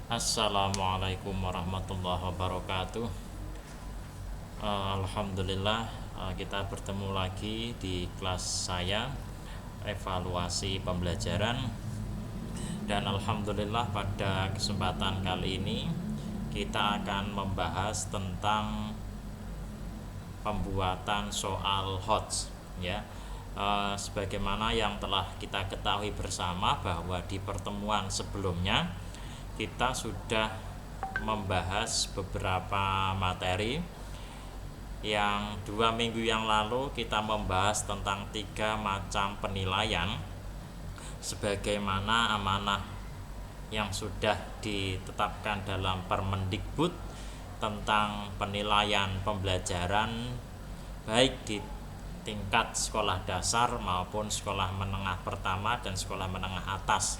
Assalamualaikum warahmatullahi wabarakatuh. Alhamdulillah, kita bertemu lagi di kelas saya evaluasi pembelajaran. Dan alhamdulillah pada kesempatan kali ini kita akan membahas tentang pembuatan soal HOTS, ya. Sebagaimana yang telah kita ketahui bersama bahwa di pertemuan sebelumnya kita sudah membahas beberapa materi. Yang 2 minggu yang lalu kita membahas tentang 3 macam penilaian sebagaimana amanah yang sudah ditetapkan dalam Permendikbud tentang penilaian pembelajaran baik di tingkat sekolah dasar maupun sekolah menengah pertama dan sekolah menengah atas,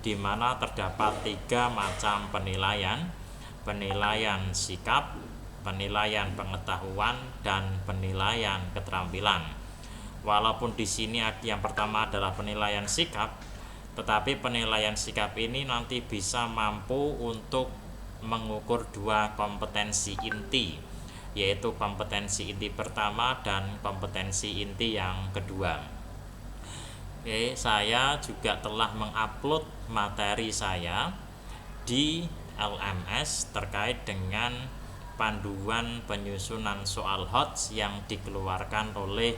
di mana terdapat 3 macam penilaian: penilaian sikap, penilaian pengetahuan, dan penilaian keterampilan. Walaupun di sini yang pertama adalah penilaian sikap, tetapi penilaian sikap ini nanti bisa mampu untuk mengukur 2 kompetensi inti, yaitu kompetensi inti pertama dan kompetensi inti yang kedua. Oke, saya juga telah mengupload materi saya di LMS terkait dengan panduan penyusunan soal HOTS yang dikeluarkan oleh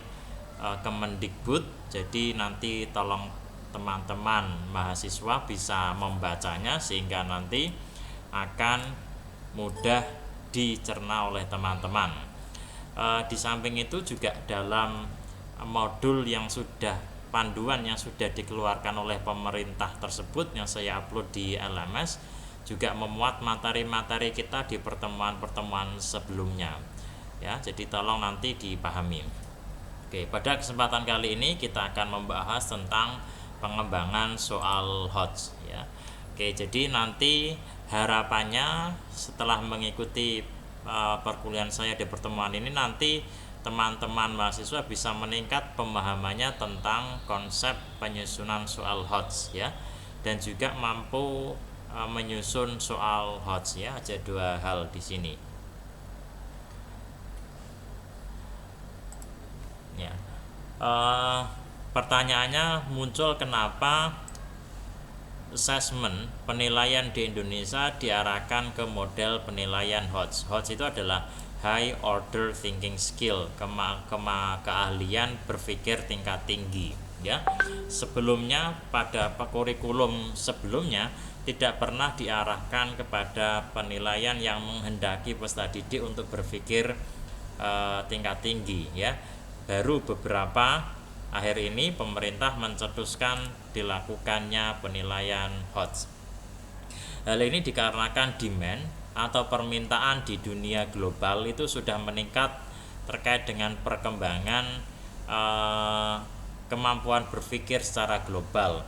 Kemendikbud. Jadi nanti tolong teman-teman mahasiswa bisa membacanya sehingga nanti akan mudah dicerna oleh teman-teman. Di samping itu juga dalam modul yang sudah panduan yang sudah dikeluarkan oleh pemerintah tersebut yang saya upload di LMS juga memuat materi-materi kita di pertemuan-pertemuan sebelumnya, ya. Jadi tolong nanti dipahami. Oke, pada kesempatan kali ini kita akan membahas tentang pengembangan soal HOTS, ya. Oke, jadi nanti harapannya setelah mengikuti perkuliahan saya di pertemuan ini, nanti teman-teman mahasiswa bisa meningkat pemahamannya tentang konsep penyusunan soal HOTS, ya, dan juga mampu menyusun soal HOTS, ya. Ada 2 hal di sini, ya. Pertanyaannya muncul, kenapa asesmen penilaian di Indonesia diarahkan ke model penilaian HOTS. HOTS itu adalah High Order Thinking Skill, keahlian berpikir tingkat tinggi, ya. Sebelumnya pada kurikulum sebelumnya tidak pernah diarahkan kepada penilaian yang menghendaki peserta didik untuk berpikir tingkat tinggi, ya. Baru beberapa akhir ini pemerintah mencetuskan dilakukannya penilaian HOTS. Hal ini dikarenakan demand atau permintaan di dunia global itu sudah meningkat terkait dengan perkembangan kemampuan berpikir secara global.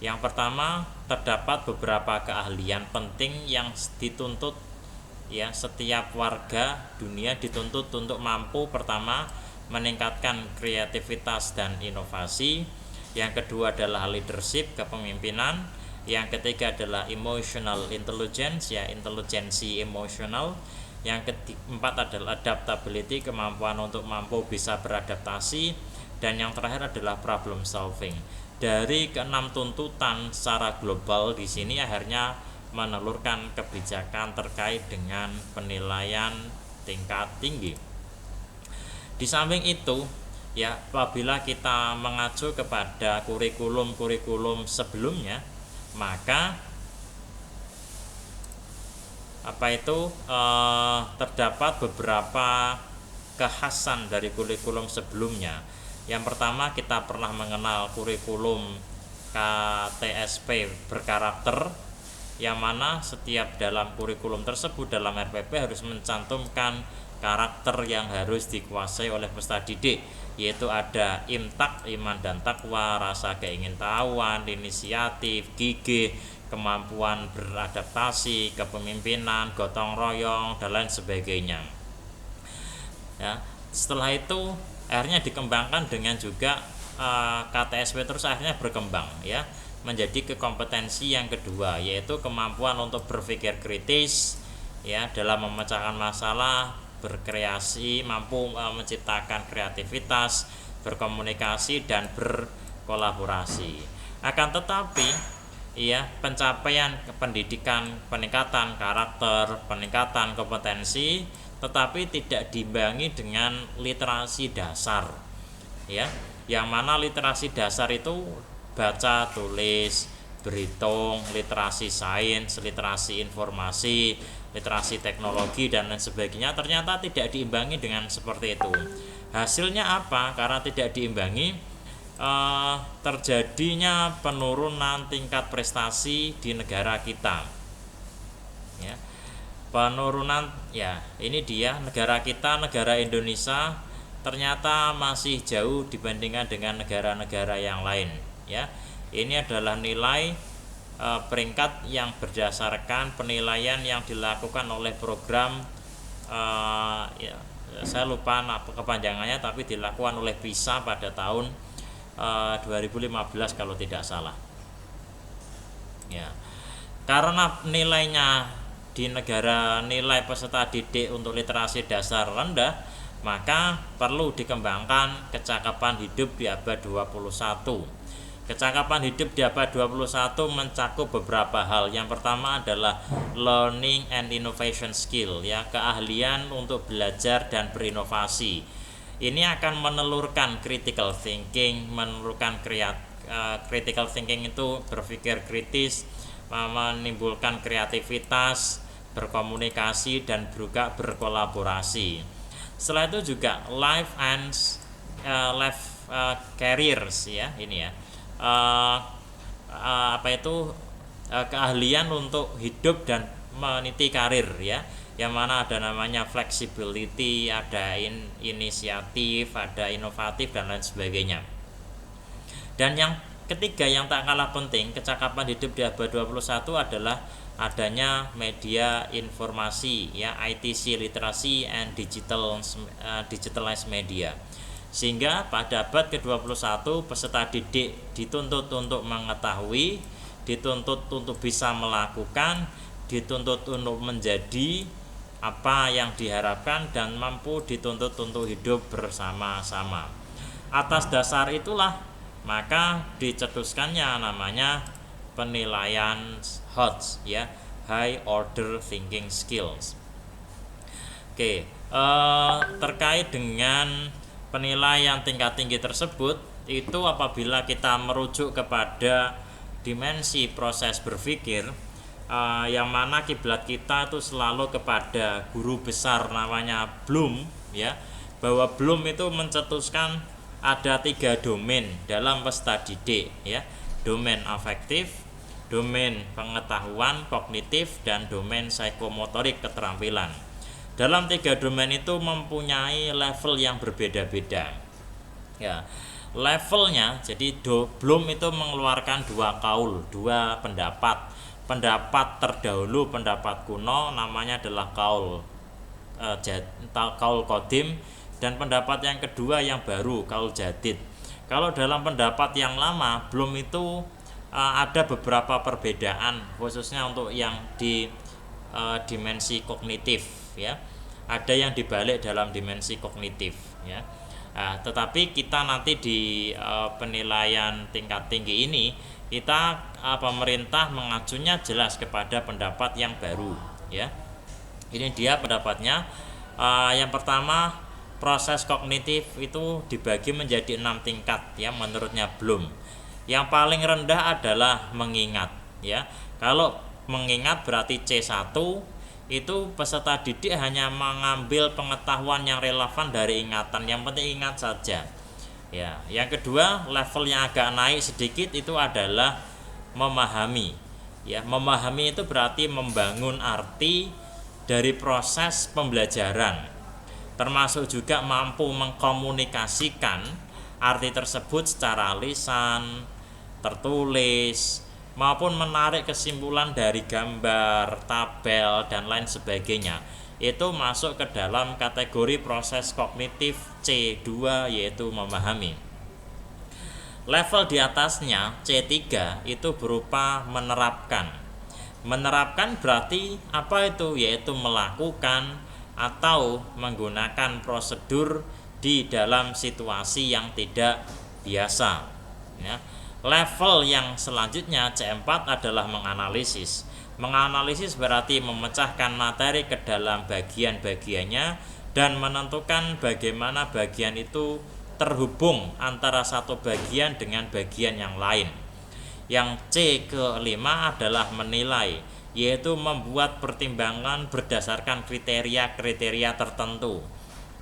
Yang pertama, terdapat beberapa keahlian penting yang dituntut, ya, setiap warga dunia dituntut untuk mampu pertama meningkatkan kreativitas dan inovasi. Yang kedua adalah leadership, kepemimpinan. Yang ketiga adalah emotional intelligence, ya, intelijensi emosional. Yang keempat adalah adaptability, kemampuan untuk mampu bisa beradaptasi. Dan yang terakhir adalah problem solving. Dari ke-6 tuntutan secara global di sini akhirnya menelurkan kebijakan terkait dengan penilaian tingkat tinggi. Di samping itu, ya, apabila kita mengacu kepada kurikulum sebelumnya, maka terdapat beberapa kekhasan dari kurikulum sebelumnya. Yang pertama, kita pernah mengenal kurikulum KTSP berkarakter, yang mana setiap dalam kurikulum tersebut dalam RPP harus mencantumkan karakter yang harus dikuasai oleh peserta didik, yaitu ada imtak, iman dan takwa, rasa keingintahuan, inisiatif, gigih, kemampuan beradaptasi, kepemimpinan, gotong royong, dan lain sebagainya, ya. Setelah itu akhirnya dikembangkan dengan juga KTSP terus akhirnya berkembang, ya, menjadi kekompetensi yang kedua, yaitu kemampuan untuk berpikir kritis ya dalam memecahkan masalah, berkreasi, mampu menciptakan kreativitas, berkomunikasi dan berkolaborasi. Akan tetapi ya pencapaian pendidikan, peningkatan karakter, peningkatan kompetensi tetapi tidak diimbangi dengan literasi dasar ya, yang mana literasi dasar itu baca, tulis, berhitung, literasi sains, literasi informasi, literasi teknologi dan lain sebagainya ternyata tidak diimbangi dengan seperti itu. Hasilnya apa? Karena tidak diimbangi, terjadinya penurunan tingkat prestasi di negara kita. Ya. Penurunan ya, ini dia negara kita, negara Indonesia ternyata masih jauh dibandingkan dengan negara-negara yang lain. Ya, ini adalah nilai peringkat yang berdasarkan penilaian yang dilakukan oleh program ya, saya lupa kepanjangannya, tapi dilakukan oleh PISA pada tahun 2015 kalau tidak salah. Ya, karena nilainya di negara nilai peserta didik untuk literasi dasar rendah, maka perlu dikembangkan kecakapan hidup di abad 21. Kecakapan hidup di abad 21 mencakup beberapa hal. Yang pertama adalah learning and innovation skill ya, keahlian untuk belajar dan berinovasi. Ini akan menelurkan critical thinking, menelurkan critical thinking itu berpikir kritis, menimbulkan kreativitas, berkomunikasi dan juga berkolaborasi. Setelah itu juga life and life careers ya, ini ya. Keahlian untuk hidup dan meniti karir ya, yang mana ada namanya flexibility, ada inisiatif, ada inovatif dan lain sebagainya. Dan yang ketiga yang tak kalah penting kecakapan hidup di abad 21 adalah adanya media informasi ya, ITC literacy and digitalized media. Sehingga pada abad ke-21 peserta didik dituntut untuk mengetahui, dituntut untuk bisa melakukan, dituntut untuk menjadi apa yang diharapkan dan mampu dituntut untuk hidup bersama-sama. Atas dasar itulah maka dicetuskannya namanya penilaian HOTS ya, High Order Thinking Skills. Oke, terkait dengan penilaian tingkat tinggi tersebut itu apabila kita merujuk kepada dimensi proses berpikir, yang mana kiblat kita itu selalu kepada guru besar namanya Bloom ya, bahwa Bloom itu mencetuskan ada 3 domain dalam peserta didik ya, domain afektif, domain pengetahuan kognitif dan domain psikomotorik keterampilan. Dalam 3 domain itu mempunyai level yang berbeda-beda. Ya, levelnya jadi Bloom itu mengeluarkan 2 kaul, 2 pendapat. Pendapat terdahulu, pendapat kuno namanya adalah kaul kodim, dan pendapat yang kedua yang baru kaul jadid. Kalau dalam pendapat yang lama Bloom itu ada beberapa perbedaan khususnya untuk yang di dimensi kognitif ya, ada yang dibalik dalam dimensi kognitif ya. Tetapi kita nanti di penilaian tingkat tinggi ini kita pemerintah mengacunya jelas kepada pendapat yang baru ya. Ini dia pendapatnya. Yang pertama, proses kognitif itu dibagi menjadi 6 tingkat ya menurutnya Bloom. Yang paling rendah adalah mengingat ya. Kalau mengingat berarti C1, itu peserta didik hanya mengambil pengetahuan yang relevan dari ingatan, yang penting ingat saja. Ya, yang kedua level yang agak naik sedikit itu adalah memahami. Ya, memahami itu berarti membangun arti dari proses pembelajaran, termasuk juga mampu mengkomunikasikan arti tersebut secara lisan, tertulis, maupun menarik kesimpulan dari gambar, tabel, dan lain sebagainya. Itu masuk ke dalam kategori proses kognitif C2 yaitu memahami. Level di atasnya C3 itu berupa menerapkan. Menerapkan berarti apa itu? Yaitu melakukan atau menggunakan prosedur di dalam situasi yang tidak biasa. Ya. Level yang selanjutnya C4 adalah menganalisis. Menganalisis berarti memecahkan materi ke dalam bagian-bagiannya dan menentukan bagaimana bagian itu terhubung antara satu bagian dengan bagian yang lain. Yang C kelima adalah menilai, yaitu membuat pertimbangan berdasarkan kriteria-kriteria tertentu.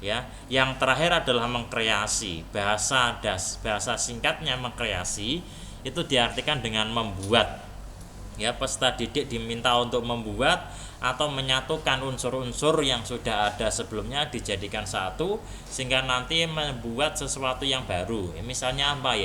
Ya, yang terakhir adalah mengkreasi. Bahasa singkatnya mengkreasi itu diartikan dengan membuat. Ya, peserta didik diminta untuk membuat atau menyatukan unsur-unsur yang sudah ada sebelumnya dijadikan satu sehingga nanti membuat sesuatu yang baru. Misalnya apa ya?